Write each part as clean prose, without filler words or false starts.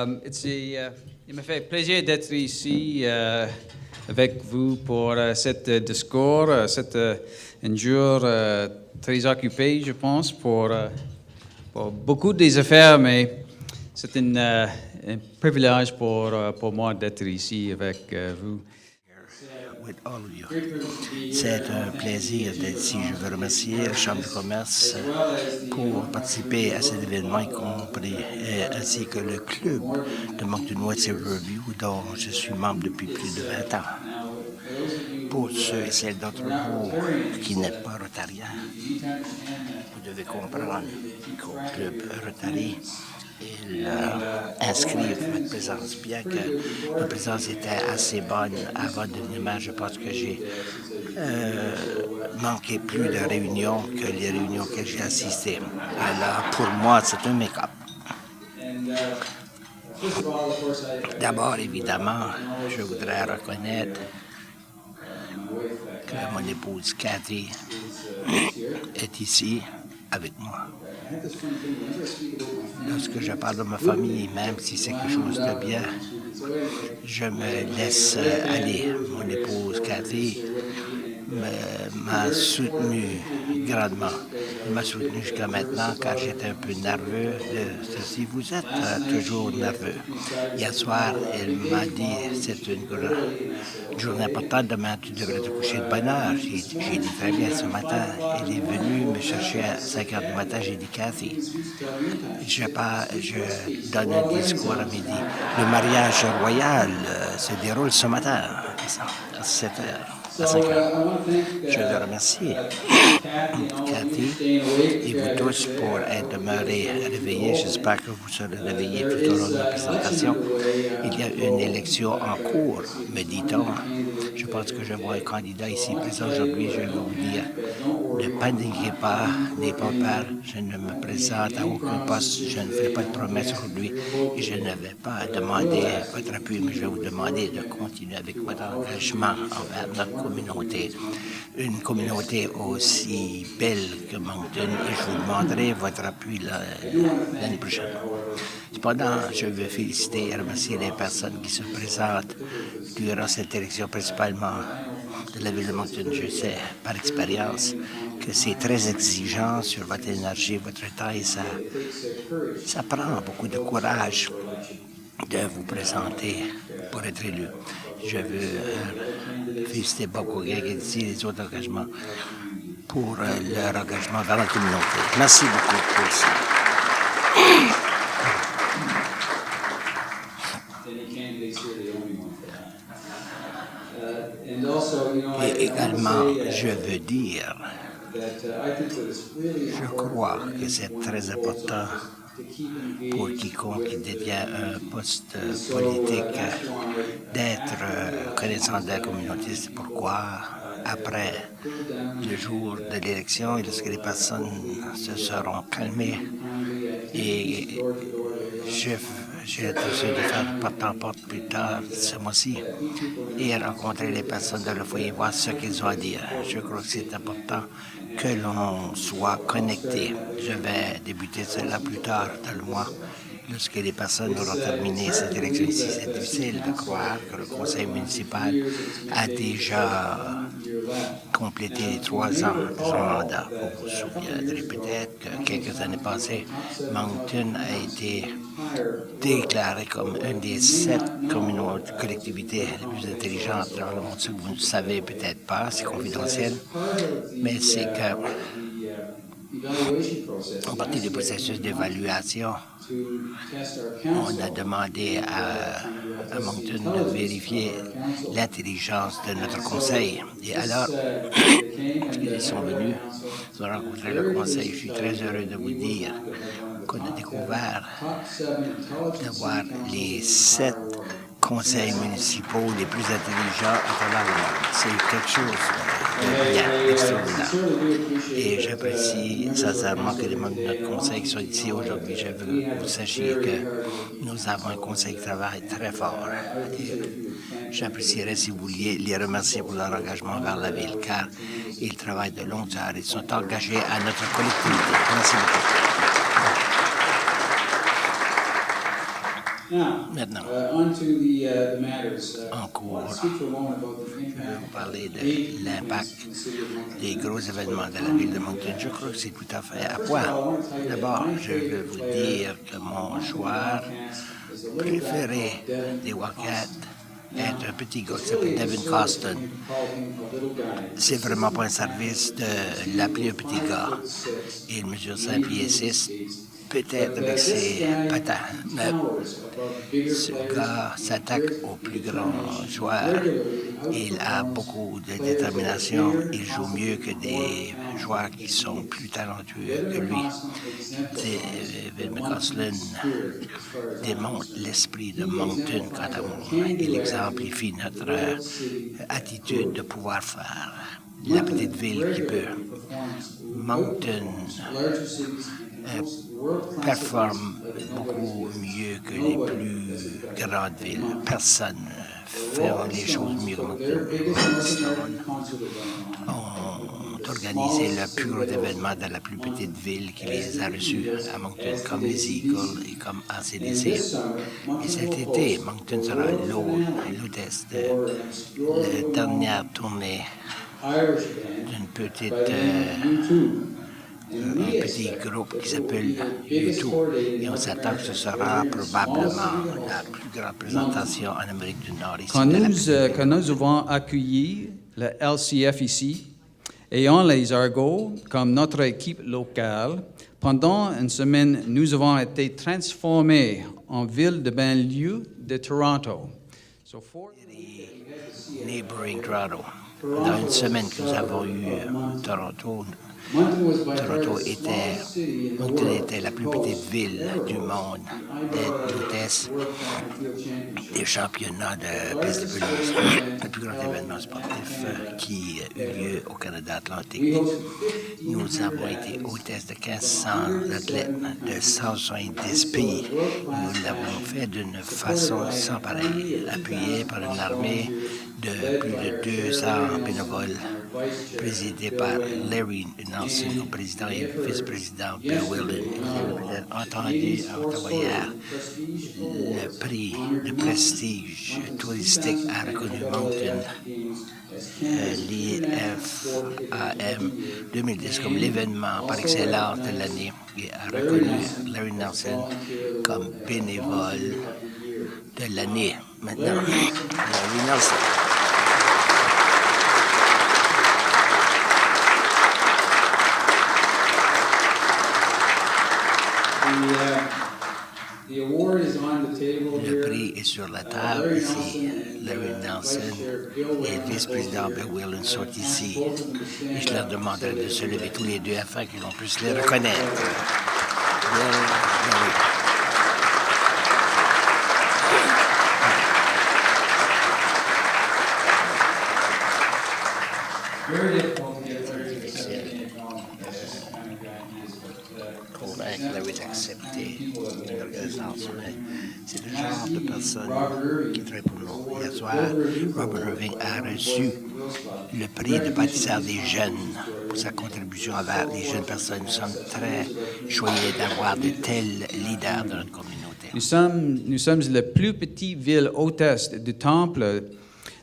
Il me fait plaisir d'être ici avec vous pour cet discours, un jour très occupé, je pense, pour beaucoup des affaires, mais c'est un privilège pour moi d'être ici avec vous. With all of you. C'est un plaisir d'être ici. Je veux remercier la Chambre de commerce pour participer à cet événement, y compris, ainsi que le club de Moncton West Riverview, dont je suis membre depuis plus de 20 ans. Pour ceux et celles d'entre vous qui n'êtes pas rotariens, vous devez comprendre qu'au club Rotary, il inscrit votre présence. Bien que la présence était assez bonne avant de venir, mais je pense que j'ai manqué plus de réunions que les réunions que j'ai assistées. Alors, pour moi, c'est un make-up. D'abord, évidemment, je voudrais reconnaître que mon épouse Cathy est ici avec moi. Lorsque je parle de ma famille, même si c'est quelque chose de bien, je me laisse aller. Mon épouse Cathy m'a soutenu grandement. Elle m'a soutenu jusqu'à maintenant car j'étais un peu nerveux de ceci. Vous êtes toujours nerveux. Hier soir, elle m'a dit, c'est une journée importante, demain tu devrais te coucher de bonne heure. J'ai dit très bien. Ce matin, elle est venue me chercher à 5 heures du matin. J'ai dit, Cathy, je donne un discours à midi. Le mariage royal se déroule ce matin à 7 heures. À 5 heures. Je vous remercie, Cathy, et vous tous pour être demeurés réveillés. J'espère que vous serez réveillés tout au long de la présentation. Il y a une élection en cours, me dit-on. Je pense que je vois un candidat ici présent aujourd'hui. Je vais vous dire, ne paniquez pas, n'ayez pas peur. Je ne me présente à aucun poste. Je ne ferai pas de promesses aujourd'hui. Et je ne vais pas demander votre appui, mais je vais vous demander de continuer avec votre engagement envers notre communauté. Une communauté aussi belle que Moncton, et je vous demanderai votre appui l'année prochaine. Cependant, je veux féliciter et remercier les personnes qui se présentent durant cette élection, principalement de la ville de Moncton. Je sais par expérience que c'est très exigeant sur votre énergie, votre temps, et ça prend beaucoup de courage de vous présenter pour être élu. Je veux féliciter Bob Gauguin et les autres engagements pour leur engagement dans la communauté. Merci beaucoup pour ça. Et également, je veux dire, je crois que c'est très important pour quiconque qui détient un poste politique d'être connaissant de la communauté. C'est pourquoi, après le jour de l'élection, et lorsque les personnes se seront calmées, et j'ai l'intention de faire porte-en-porte plus tard ce mois-ci et rencontrer les personnes dans le foyer, voir ce qu'ils ont à dire. Je crois que c'est important que l'on soit connecté. Je vais débuter cela plus tard dans le mois, lorsque les personnes auront terminé cette élection ici. C'est difficile de croire que le conseil municipal a déjà complété les 3 ans de son mandat. Vous vous souviendrez peut-être que quelques années passées, Moncton a été déclaré comme une des 7 collectivités les plus intelligentes dans le monde. Ce que vous ne savez peut-être pas, c'est confidentiel, mais c'est que, en partie du processus d'évaluation, on a demandé à Moncton de vérifier l'intelligence de notre conseil. Et alors, ils sont venus, ils ont rencontré le conseil. Je suis très heureux de vous dire qu'on a découvert d'avoir les 7 conseils municipaux les plus intelligents à travers le monde. C'est quelque chose de bien, d'extraordinaire. Et j'apprécie sincèrement que les membres de notre conseil qui sont ici aujourd'hui. Je veux que vous sachiez que nous avons un conseil qui travaille très fort. Et j'apprécierais si vous vouliez les remercier pour leur engagement vers la ville, car ils travaillent de longues heures et sont engagés à notre collectivité. Merci beaucoup. Maintenant, en cours, je vais vous parler de l'impact des gros événements de la ville de Moncton. Je crois que c'est tout à fait à point. D'abord, je veux vous dire que mon joueur préféré des Wildcats est un petit gars qui s'appelle Devin Coston. C'est vraiment pas un service de l'appeler un petit gars. Il mesure 5 pieds 6, peut-être avec ses patins. Mais ce gars s'attaque aux plus grands joueurs. Il a beaucoup de détermination. Il joue mieux que des joueurs qui sont plus talentueux que lui. Devin Coston démontre l'esprit de Moncton quant à moi. Il exemplifie notre attitude de pouvoir faire la petite ville qui peut. Moncton performe beaucoup mieux que les plus grandes villes. Personne ne fait les choses mieux que Moncton. On a organisé le plus gros événement dans la plus petite ville qui les a reçus à Moncton, comme les Eagles et comme ACDC. Et cet été, Moncton sera l'hôtesse de la dernière tournée d'une petite... un petit groupe qui s'appelle U2. Et on s'attend que ce sera probablement la plus grande présentation en Amérique du Nord. Ici, Quand nous avons accueilli le LCF ici, ayant les Argos comme notre équipe locale, pendant une semaine, nous avons été transformés en ville de banlieue de Toronto. Neighboring Toronto. Dans une semaine que nous avons eu Toronto était la plus petite ville du monde, l'hôtesse des championnats de piste de pelouse, le plus grand événement sportif qui eut lieu au Canada Atlantique. Nous avons été hôtesse de 1500 athlètes de 170 pays. Nous l'avons fait d'une façon sans pareille, appuyée par une armée de plus de 200 bénévoles, présidée par Larry Nelson, comme président et vice-président Bill Whelan. Vous avez peut-être entendu à Ottawa hier, le prix de prestige touristique a reconnu Moncton, l'IFAM 2010, comme l'événement par excellence de l'année et a reconnu Larry Nelson comme bénévole de l'année. Maintenant, Larry Nelson. Le prix est sur la table ici. Larry Nelson et le vice-président Bill Whelan sont ici. Et je leur demanderai de se lever tous les deux afin que l'on puisse les reconnaître. C'est le genre de personne qui travaille pour nous. Hier soir, Robert Irving a reçu le prix de bâtisseur des jeunes pour sa contribution envers les jeunes personnes. Nous sommes très joyeux d'avoir de tels leaders dans notre communauté. Nous sommes la plus petite ville hôtesse du temple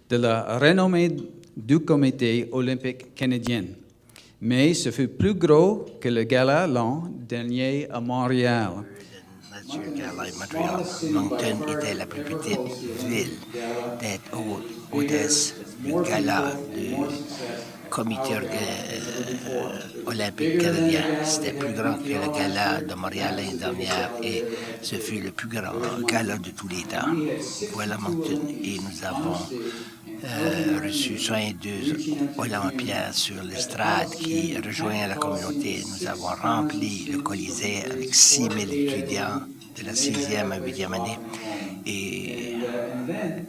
de la renommée du comité olympique canadien. Mais ce fut plus gros que le gala l'an dernier à Montréal. Montréal. Moncton était la plus petite ville d'être hôtesse du gala du comité olympique canadien. C'était plus grand que le gala de Montréal l'année dernière et ce fut le plus grand gala de tous les temps. Voilà Moncton et nous avons reçu 62 Olympiens sur l'estrade qui rejoignent la communauté. Nous avons rempli le Colisée avec 6 000 étudiants de la 6e à 8e année. Et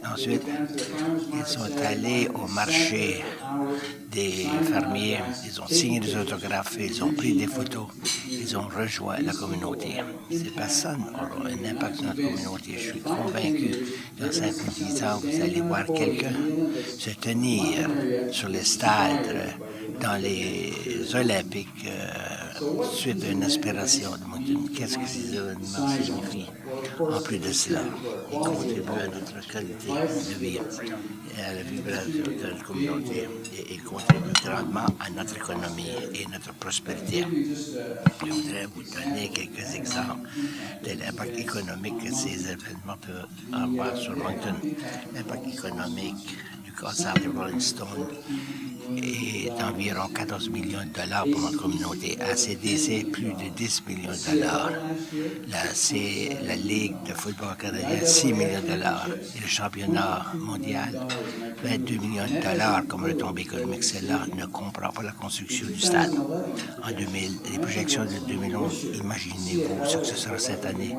ensuite, ils sont allés au marché des fermiers, ils ont signé des autographes, ils ont pris des photos, ils ont rejoint la communauté. Ces personnes auront un impact sur notre communauté. Je suis convaincu que dans 5 ou 10 ans, vous allez voir quelqu'un se tenir sur les stades dans les Olympiques suite à une aspiration de Moncton. Qu'est-ce que ces événements signifient? En plus de cela, il contribue à notre qualité de vie et à la vibration de notre communauté. Et il contribue grandement à notre économie et notre prospérité. Je voudrais vous donner quelques exemples de l'impact économique que ces événements peuvent avoir sur Moncton. L'impact économique du concert de Rolling Stone est d'environ 14 millions de dollars pour notre communauté. ACDC, plus de 10 millions de dollars. La Ligue de football canadien, 6 millions de dollars. Et le championnat mondial, 22 millions de dollars comme retombée économique. Cela ne comprend pas la construction du stade. En 2000, les projections de 2011, imaginez-vous ce que ce sera cette année.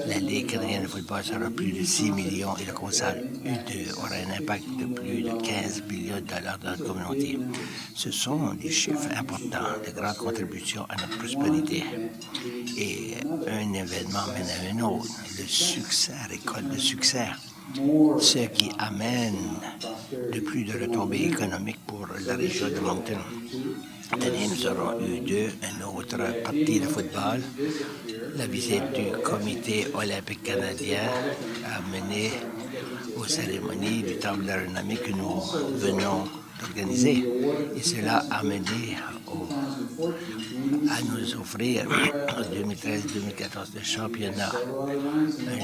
La Ligue canadienne de football sera plus de 6 millions et le concert U2 aura un impact de plus de 15 millions de dollars dans notre communauté. Ce sont des chiffres importants, de grandes contributions à notre prospérité. Et un événement mène à un autre. Le succès récolte le succès. Ce qui amène de plus de retombées économiques pour la région de Moncton. Cette année, nous aurons eu une autre partie de football. La visite du comité olympique canadien a mené aux cérémonies du temple de la renommée que nous venons d'organiser. Et cela a mené à nous offrir en 2013-2014 un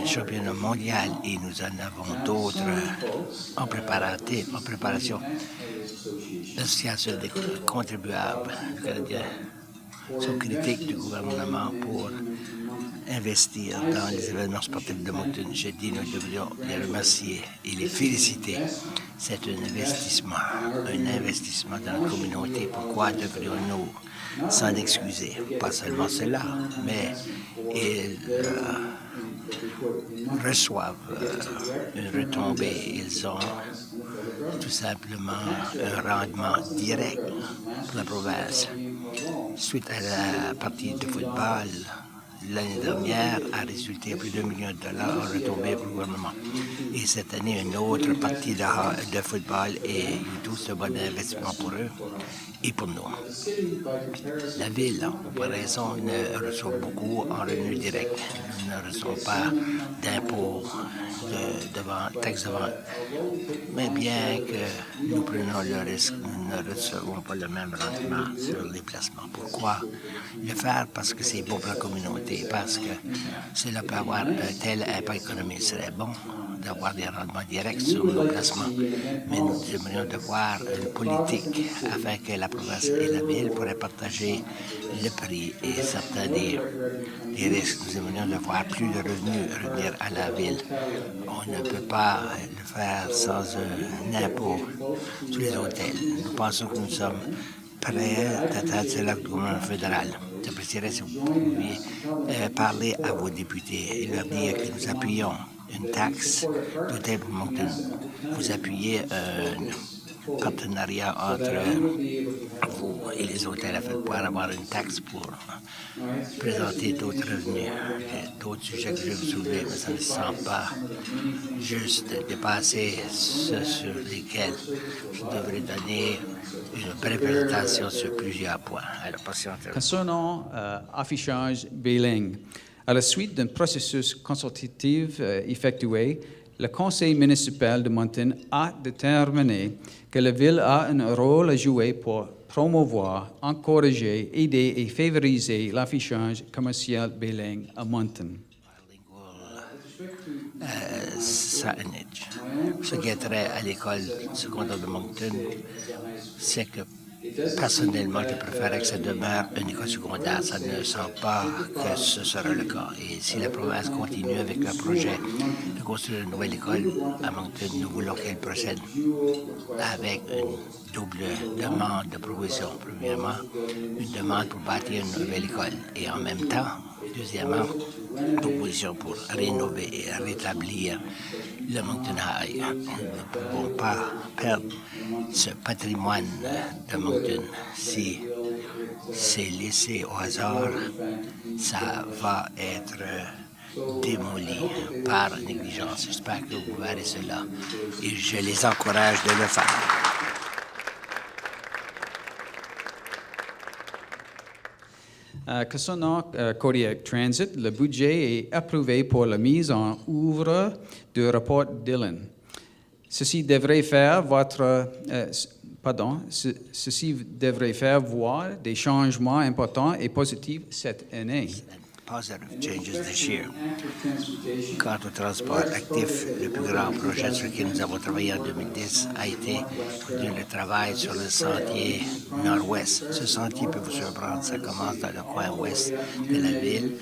championnat mondial et nous en avons d'autres en préparation. L'association des contribuables canadiens sont critiques du gouvernement pour investir dans les événements sportifs de Moncton. Je dis nous devrions les remercier et les féliciter. C'est un investissement dans la communauté. Pourquoi devrions-nous s'en excuser? Pas seulement cela, mais ils reçoivent une retombée. Ils ont tout simplement un rendement direct pour la province. Suite à la partie de football, l'année dernière a résulté à plus de $1 million en retombées pour le gouvernement. Et cette année, une autre partie de football et tout ce bon investissement pour eux et pour nous. La ville, en comparaison, ne reçoit beaucoup en revenus directs. Nous ne recevons pas d'impôts, de taxes de vente. Mais bien que nous prenions le risque, nous ne recevons pas le même rendement sur les placements. Pourquoi le faire? Parce que c'est bon pour la communauté, parce que cela peut avoir un tel impact économique. Ce serait bon d'avoir des rendements directs sur nos placements, mais nous aimerions de voir une politique afin que la province et la ville pourraient partager le prix et certains des risques. Nous aimerions de voir plus de revenus revenir à la ville. On ne peut pas le faire sans un impôt sur les hôtels. Nous pensons que nous sommes prêts à atteindre cela avec le gouvernement fédéral. J'apprécierais si vous pouviez parler à vos députés et leur dire que nous appuyons une taxe d'hôtel pour Moncton. Vous appuyez un partenariat entre vous et les hôtels afin de pouvoir avoir une taxe pour présenter d'autres revenus. D'autres sujets que je vais vous soulever, mais ça ne semble pas juste de dépasser ceux sur lesquels je devrais donner une brève présentation sur plusieurs points. Alors, patientez. Concernant affichage bilingue, à la suite d'un processus consultatif effectué, le conseil municipal de Moncton a déterminé que la ville a un rôle à jouer pour promouvoir, encourager, aider et favoriser l'affichage commercial bilingue à Moncton. Ce qui est trait à l'école secondaire de Moncton, c'est que personnellement, je préfère que ça demeure une école secondaire. Ça ne semble pas que ce sera le cas. Et si la province continue avec un projet de construire une nouvelle école à Moncton, nous voulons qu'elle procède avec une double demande de provision. Premièrement, une demande pour bâtir une nouvelle école. Et en même temps, deuxièmement, une proposition pour rénover et rétablir le Moncton High. Nous ne pouvons pas perdre ce patrimoine de Moncton. Si c'est laissé au hasard, ça va être démoli par négligence. J'espère que vous verrez cela et je les encourage de le faire. Concernant Kodiak Transit, le budget est approuvé pour la mise en œuvre du rapport Dillon. Ceci devrait faire voir des changements importants et positifs cette année. Positive changes this year. Quant au transport actif, le plus grand projet sur lequel nous avons travaillé en 2010 a été le travail sur le sentier nord-ouest. Ce sentier peut vous surprendre, ça commence dans le coin ouest de la ville,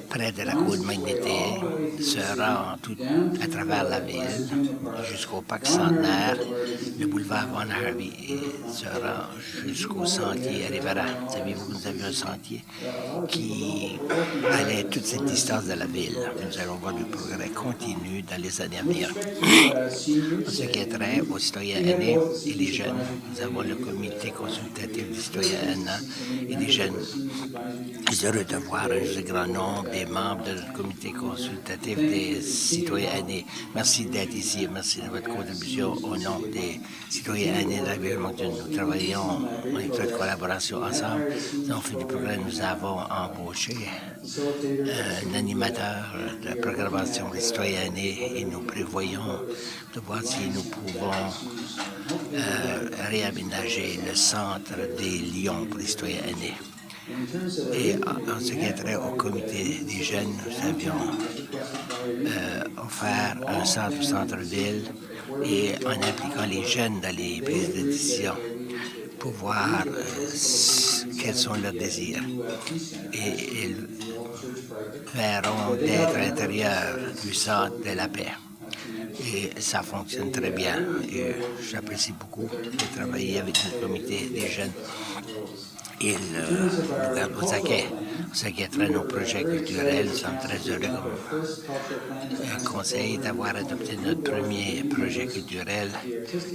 près de la côte magnétique, se rend tout à travers la ville jusqu'au parc centenaire, le boulevard Von Harvey et se rend jusqu'au sentier Rivera. Savez-vous que nous avions un sentier qui allait toute cette distance de la ville. Nous allons voir du progrès continu dans les années à venir. Pour ce qui est trait aux citoyens aînés et les jeunes, nous avons le comité consultatif des citoyens aînés et des jeunes. Je suis heureux de voir un grand nombre des membres de notre comité consultatif des citoyens aînés. Merci d'être ici, merci de votre contribution au nom des citoyens aînés de la ville de Moncton. Nous travaillons en étroite collaboration ensemble. Nous avons fait du progrès, nous avons embauché un animateur de la programmation des citoyens aînés et nous prévoyons de voir si nous pouvons réaménager le centre des Lions pour les citoyens aînés. Et en ce qui est trait au comité des jeunes, nous avions offert un centre-ville et en impliquant les jeunes dans les prises de décision pour voir quels sont leurs désirs. Et ils verront d'être à l'intérieur du centre de la paix. Et ça fonctionne très bien. Et j'apprécie beaucoup de travailler avec le comité des jeunes. Ils nous gardent au taquet. Ce qui est trait nos projets culturels, nous sommes très heureux comme conseil d'avoir adopté notre premier projet culturel.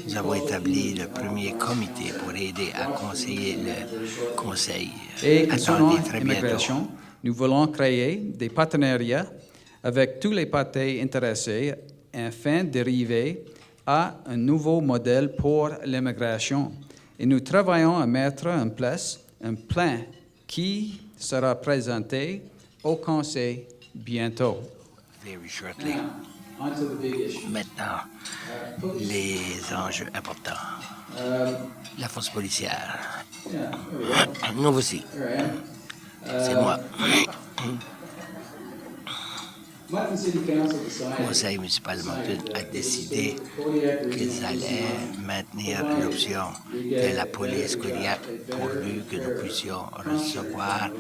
Nous avons établi le premier comité pour aider à conseiller le conseil. Et concernant l'immigration, nous voulons créer des partenariats avec tous les partis intéressés afin d'arriver à un nouveau modèle pour l'immigration. Et nous travaillons à mettre en place un plan qui sera présenté au Conseil bientôt. Very shortly. Maintenant, les enjeux importants. La force policière. Nous aussi. C'est moi. Le conseil municipal de Moncton a décidé qu'ils allaient maintenir l'option de la police Kodiak pourvu que nous puissions recevoir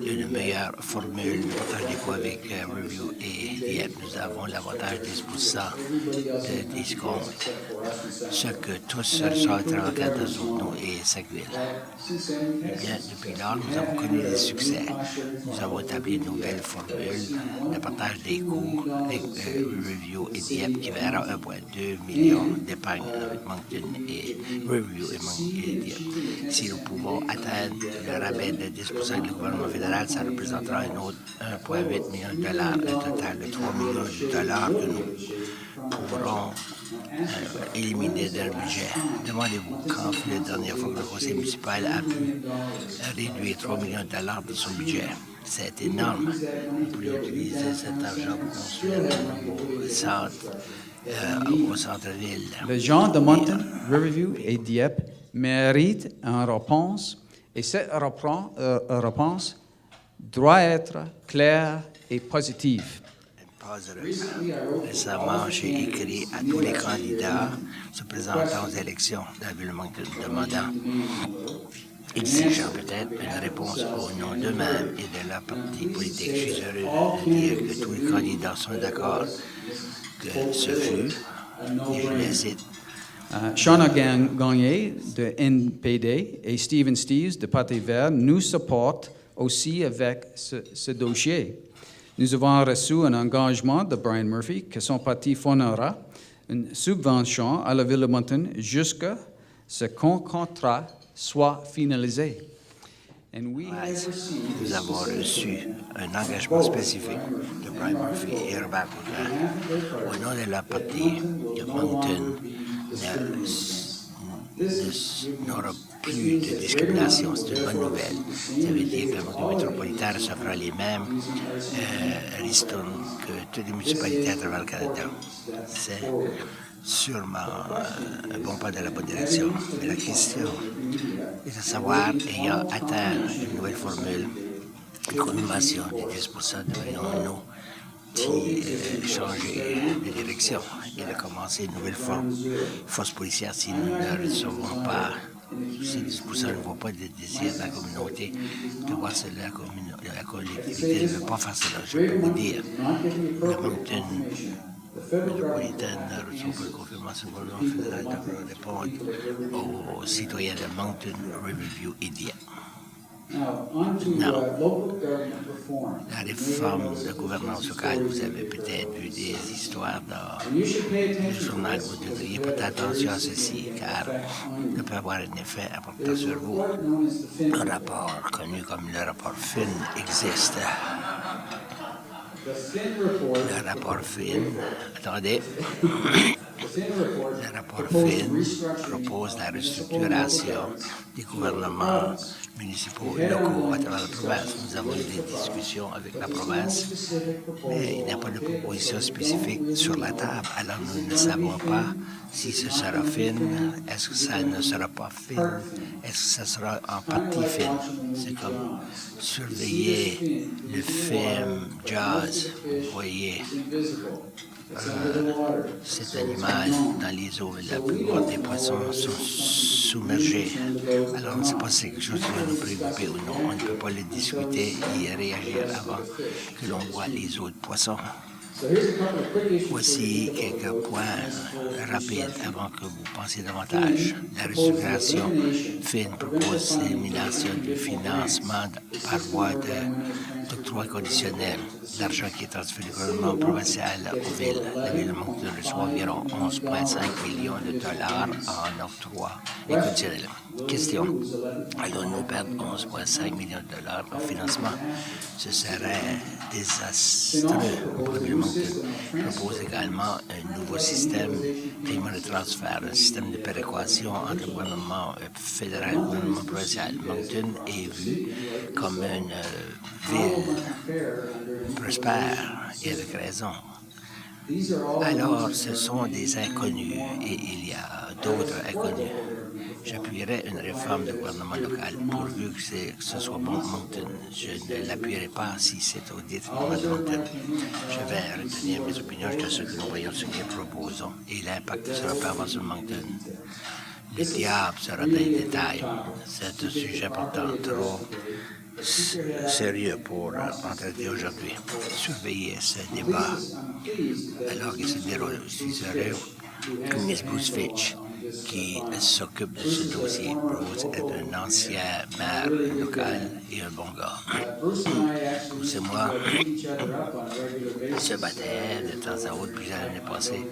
une meilleure formule en écho avec Review et Dieppe. Nous avons l'avantage 10% de discompte, ce que tous ressortent en Canada-Zono et Sackville. Bien, depuis lors, nous avons connu des succès. Nous avons établi une nouvelle formule de partage des coûts avec Review et Dieppe qui verra 1,2 million d'épargne avec Moncton et Review et Dieppe. Si nous pouvons atteindre le rabais de 10% du gouvernement fédéral, ça représentera un autre 1,8 million de dollars, un total de 3 millions de dollars que nous pourrons éliminer dans le budget. Demandez-vous quand fut la dernière fois que le conseil municipal a pu réduire 3 millions de dollars de son budget. C'est énorme. Nous pourrions utiliser cet argent pour construire un nouveau centre au centre-ville. Les gens de Moncton, Riverview et Dieppe méritent une réponse et cette réponse doit être claire et positive. Récemment, j'ai écrit à tous les candidats se présentant aux élections de la ville de Moncton demandant, exigeant peut-être une réponse au nom d'eux-mêmes et de leur parti politique. Je suis heureux de dire que tous les candidats sont d'accord que ce fut, et je les cite, Shauna Gagné de NPD et Stephen Steves de Parti vert nous supportent aussi avec ce dossier. Nous avons reçu un engagement de Brian Murphy que son parti fournira une subvention à la ville de Moncton jusqu'à ce qu'un contrat soit finalisé. Nous avons reçu un engagement spécifique de Brian Murphy et Robert Boudin au nom de la partie de Moncton n'aura plus de discrimination. C'est une bonne nouvelle. Ça veut dire que le Moncton métropolitain recevra les mêmes ristournes que toutes les municipalités à travers le Canada. C'est sûrement un bon pas dans la bonne direction. Mais la question est de savoir, ayant atteint une nouvelle formule, une confirmation de 10%, devrions-nous changer de direction et de commencer une nouvelle force policière si nous ne recevons pas, si 10% ne voient pas de désir de la communauté, de voir que la collectivité ne veut pas faire cela. Je peux vous dire, le Moncton métropolitaine ne reçoit pas de confirmation du gouvernement fédéral devra répondre aux citoyens de Moncton Riverview Idiot. Non. La réforme de gouvernance locale, vous avez peut-être vu des histoires dans le journal, vous devriez porter attention à ceci, car ça peut avoir un effet important sur vous. Un rapport connu comme le rapport Finn existe. Le rapport Finn, attendez. Le rapport Finn propose la restructuration des gouvernements municipaux et locaux à travers la province. Nous avons eu des discussions avec la province, mais il n'y a pas de proposition spécifique sur la table. Alors nous ne savons pas si ce sera Finn, est-ce que ça ne sera pas Finn, est-ce que ça sera en partie Finn. C'est comme surveiller le film Jaws, vous voyez. Cet animal dans les eaux, la plupart des poissons sont submergés. Alors on ne sait pas si c'est quelque chose qui va nous préoccuper ou non. On ne peut pas le discuter et réagir avant que l'on voit les eaux de poissons. Voici quelques points rapides avant que vous pensiez davantage. La restructuration Finn propose l'élimination du financement par voie d'octroi conditionnel. L'argent qui est transféré du gouvernement provincial aux villes. La ville de Moncton reçoit environ 11,5 millions de dollars en octroi et conditionnel. Question. Allons-nous perdre 11,5 millions de dollars en financement? Ce serait désastreux pour le Moncton. Propose également un nouveau système de paiement de transfert, un système de péréquation entre le gouvernement fédéral et le gouvernement provincial. Moncton est vu comme une ville prospère et avec raison. Alors, ce sont des inconnus et il y a d'autres inconnus. J'appuierai une réforme du gouvernement local pourvu que ce soit bon Moncton. Je ne l'appuierai pas si c'est au détriment de Moncton. Je vais retenir mes opinions de ce que nous voyons, ce que nous proposons et l'impact sera pas avant sur Moncton. Le diable sera dans les détails. C'est un sujet important, trop sérieux pour en traiter aujourd'hui. Surveiller ce débat alors qu'il se déroule. Je suis heureux que Ms. Bruce Fitch, qui s'occupe de ce dossier. Bruce est un ancien maire local et un bon gars. Bruce et moi se battaient de temps à autre plusieurs années passées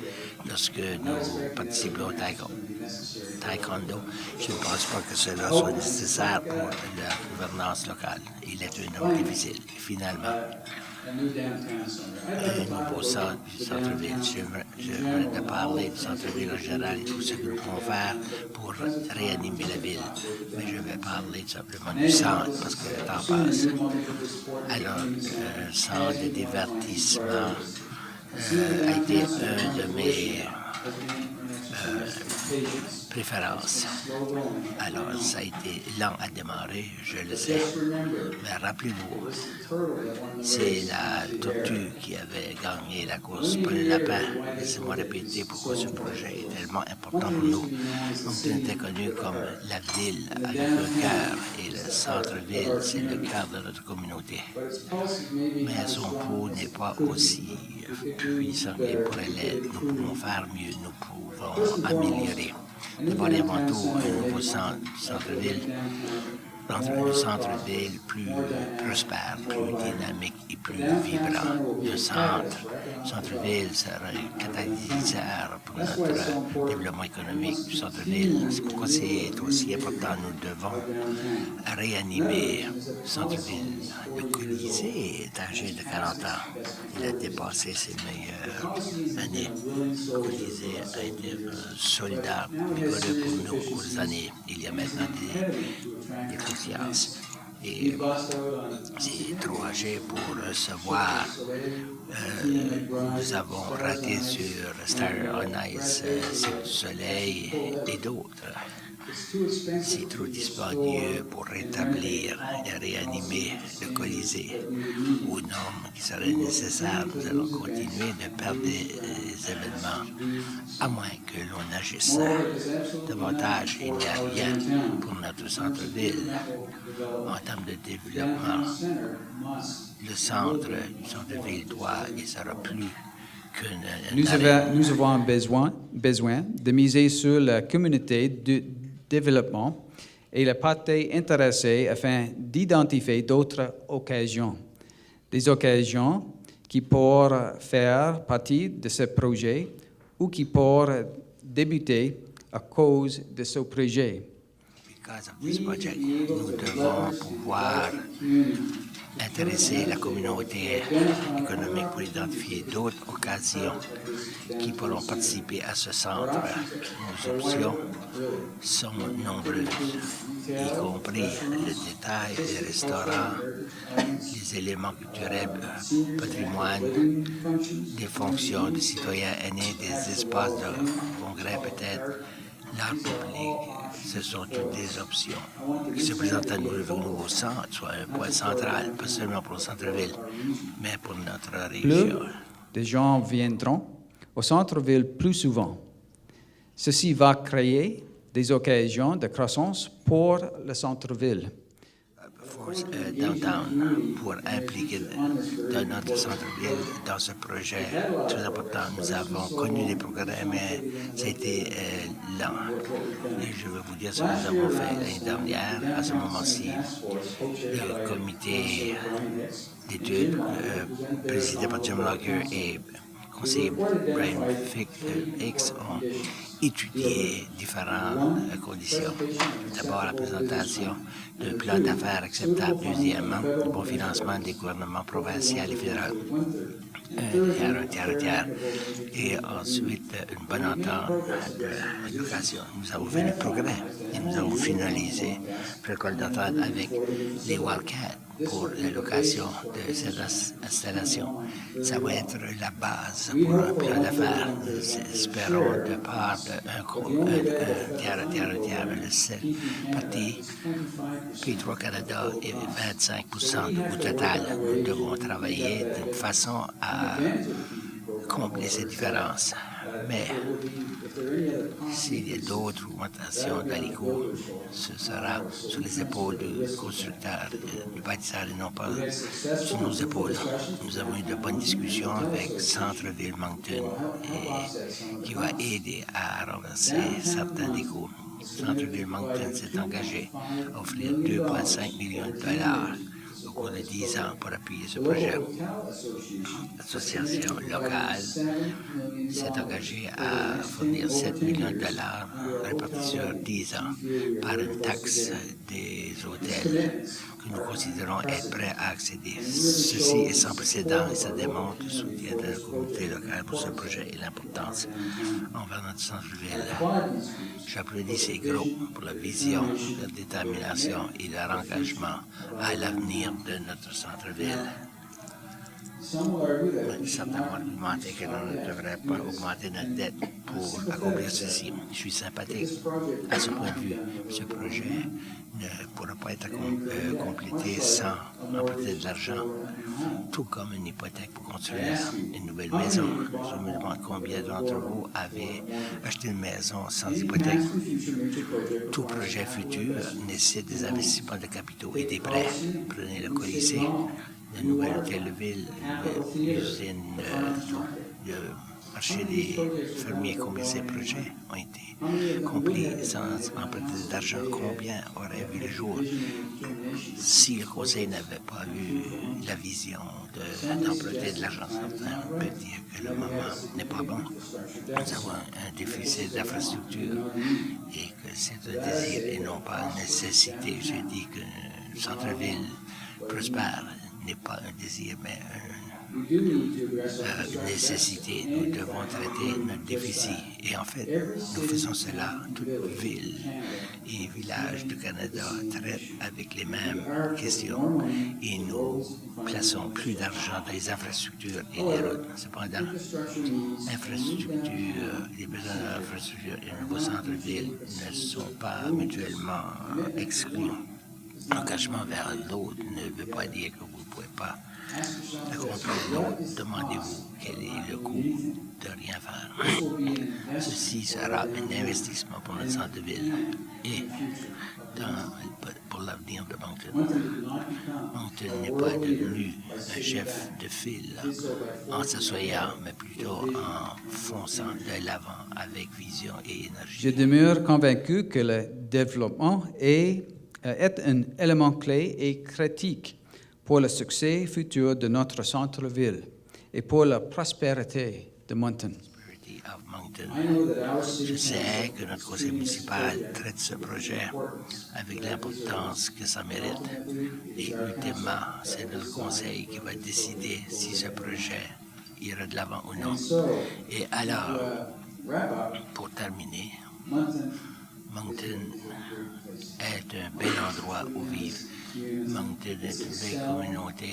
lorsque nous participions au taekwondo. Je ne pense pas que cela soit nécessaire pour la gouvernance locale. Il est un homme difficile. Finalement, un nouveau centre-ville. J'aimerais te parler du centre-ville en général et tout ce que nous pouvons faire pour réanimer la ville. Mais je vais parler simplement du centre parce que le temps passe. Alors, un centre de divertissement a été un de mes préférences. Alors, ça a été lent à démarrer, je le sais. Mais rappelez-vous, c'est la tortue qui avait gagné la course, pas le lapin. Laissez-moi répéter pourquoi ce projet est tellement important pour nous. Moncton était connu comme la ville avec un cœur et le centre-ville, c'est le cœur de notre communauté. Mais son pouls n'est pas aussi puissant qu'il pourrait l'être. Nous pouvons faire mieux, nous pouvons améliorer. D'abord et avant tout, un nouveau centre-ville rendre un centre-ville plus prospère, plus dynamique et plus vibrant. Le centre-ville sera un catalyseur pour notre développement économique du centre-ville. C'est pourquoi c'est aussi important. Nous devons réanimer le centre-ville. Le Colisée est âgé de 40 ans. Il a dépassé ses meilleures années. Le Colisée a été soldat rigoureux pour nous aux années. Il y a maintenant des consciences. Et c'est trop âgé pour recevoir. Nous avons raté sur Star on Ice, Cirque du Soleil et d'autres. C'est trop dispendieux pour rétablir et réanimer le Colisée. Aux normes qui seraient nécessaires, nous allons continuer de perdre des événements, à moins que l'on agisse davantage. Il n'y a rien pour notre centre-ville. En termes de développement, le centre-ville doit et sera plus Nous avons besoin de miser sur la communauté de développement et les parties intéressées afin d'identifier d'autres occasions. Des occasions qui pourraient faire partie de ce projet ou qui pourraient débuter à cause de ce projet. Because of this project, nous devons pouvoir intéresser la communauté économique pour identifier d'autres occasions qui pourront participer à ce centre. Nos options sont nombreuses, y compris le détail des restaurants, les éléments culturels, patrimoine, des fonctions de citoyens aînés, des espaces de congrès peut-être, l'art public. Ce sont toutes des options qui se présentent à nous. Le nouveau centre soit un point central, pas seulement pour le centre-ville, mais pour notre région. Plus de gens viendront au centre-ville plus souvent. Ceci va créer des occasions de croissance pour le centre-ville. Downtown pour impliquer notre centre-ville dans ce projet très important. Nous avons connu des progrès, mais c'était lent. Et je vais vous dire ce que nous avons fait l'année dernière. À ce moment-ci, le comité d'études présidé par Jim Locker et conseiller Brian Hicks ont étudié différentes conditions. D'abord, la présentation d'un plan d'affaires acceptable. Deuxièmement, le bon financement des gouvernements provinciaux et fédéraux. Un tiers. Et ensuite, une bonne entente de location. Nous avons fait du progrès et nous avons finalisé le protocole d'entente avec les Wildcats pour la location de cette installation. Ça va être la base pour un plan d'affaires. Nous espérons de part un tiers, le seul parti, P3 Canada et 25% au total. Nous devons travailler d'une façon à combler ces différences. Mais s'il y a d'autres augmentations d'alico, ce sera sur les épaules du constructeur, du bâtisseur et non pas sur nos épaules. Nous avons eu de bonnes discussions avec Centre-Ville Moncton qui va aider à renverser certains décours. Centre-Ville Moncton s'est engagé à offrir 2,5 millions de dollars au cours de 10 ans pour appuyer ce projet. L'association locale s'est engagée à fournir 7 millions de dollars répartis sur 10 ans par une taxe des hôtels que nous considérons être prêts à accéder. Ceci est sans précédent et ça démontre le soutien de la communauté locale pour ce projet et l'importance envers notre centre-ville. J'applaudis ces groupes pour la vision, leur détermination et leur engagement à l'avenir de notre centre-ville. Certains ont argumenté que l'on ne devrait pas augmenter notre dette pour accomplir ceci. Je suis sympathique à ce point de vue. Ce projet ne pourra pas être complété sans emprunter de l'argent, tout comme une hypothèque pour construire une nouvelle maison. Je me demande combien d'entre vous avaient acheté une maison sans hypothèque. Tout projet futur nécessite des investissements de capitaux et des prêts. Prenez le Colisée, de nouvelles hôtels de ville, l'usine de chez les fermiers combien ces projets ont été accomplis sans emprunter d'argent, combien aurait vu le jour si le Conseil n'avait pas eu la vision d'emprunter de l'argent certain. On peut dire que le moment n'est pas bon. Nous avons un déficit d'infrastructure et que c'est un désir et non pas une nécessité. Je dis que le centre-ville prospère n'est pas un désir, mais une nécessité. Nous devons traiter notre déficit. Et en fait, nous faisons cela. Toute ville et village du Canada traitent avec les mêmes questions et nous plaçons plus d'argent dans les infrastructures et les routes. Cependant, les besoins d'infrastructure et le nouveau centre-ville ne sont pas mutuellement exclus. L'engagement vers l'autre ne veut pas dire que vous ne pouvez pas accomplir l'autre. Demandez-vous quel est le coût de rien faire. Ceci sera un investissement pour notre centre-ville et pour l'avenir de Moncton. Moncton n'est pas devenu un chef de file en s'assoyant, mais plutôt en fonçant de l'avant avec vision et énergie. Je demeure convaincu que le développement est un élément clé et critique pour le succès futur de notre centre-ville et pour la prospérité de Moncton. Je sais que notre conseil municipal traite ce projet avec l'importance que ça mérite. Et ultimement, c'est notre conseil qui va décider si ce projet ira de l'avant ou non. Et alors, pour terminer, Moncton est un bel endroit où vivre. Moncton est une belle communauté.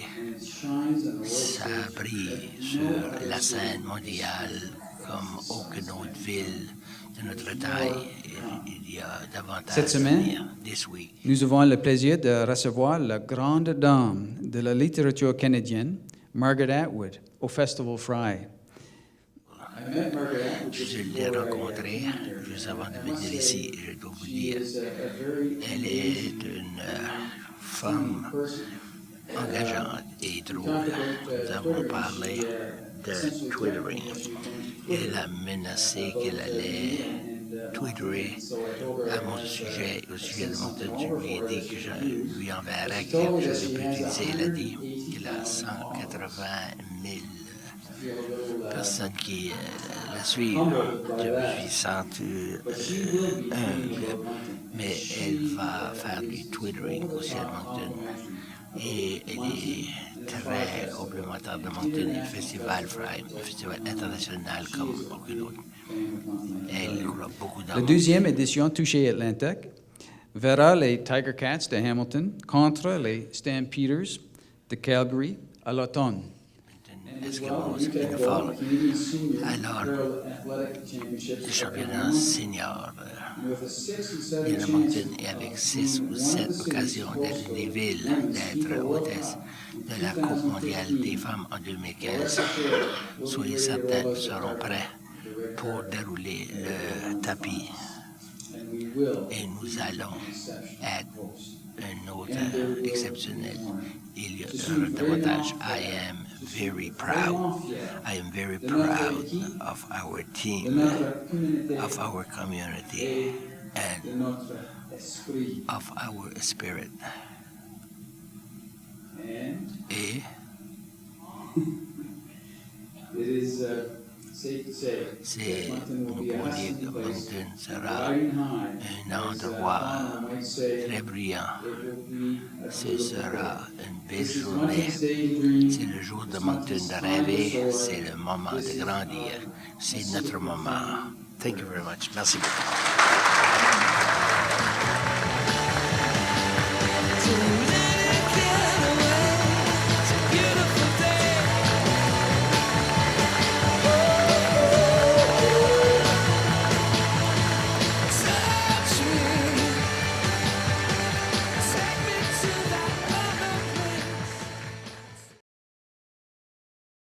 Ça brille sur la scène mondiale comme aucune autre ville de notre taille. Il y a davantage Cette semaine, nous avons le plaisir de recevoir la grande dame de la littérature canadienne, Margaret Atwood, au Festival Fry. Je l'ai rencontrée juste avant de venir ici, et je dois vous dire, elle est une femme engageante et drôle. Nous avons parlé de twittering. Elle a menacé qu'elle allait twitterer à mon sujet, au sujet de Moncton. Je lui ai dit que je lui enverrais quelque chose que je peux utiliser. Elle a dit qu'il a 180 000 personnes qui la suivent. Je me suis senti humble, mais elle va faire du twittering au sujet de Moncton. Et elle est très complémentaire de Moncton et le Festival Fry, un festival international comme aucun autre. Elle croit beaucoup dans La deuxième édition Touché Atlantic verra les Tiger Cats de Hamilton contre les Stampeders de Calgary à l'automne. Eskimos in the fall. Alors, le championnat senior de Moncton et avec 6 ou 7 occasions d'être des villes, d'être hôtesse de la Coupe mondiale des femmes en 2015, soyez certains, nous serons prêts pour dérouler le tapis. Et nous allons être un autre exceptionnel. Il y aura davantage. I am very proud of our team, of our community, and of our spirit. Et c'est on peut dire que Moncton sera un endroit très brillant. Ce sera une belle journée. C'est le jour de Moncton de rêver. C'est le moment de grandir. C'est notre moment. Thank you very much. Merci beaucoup.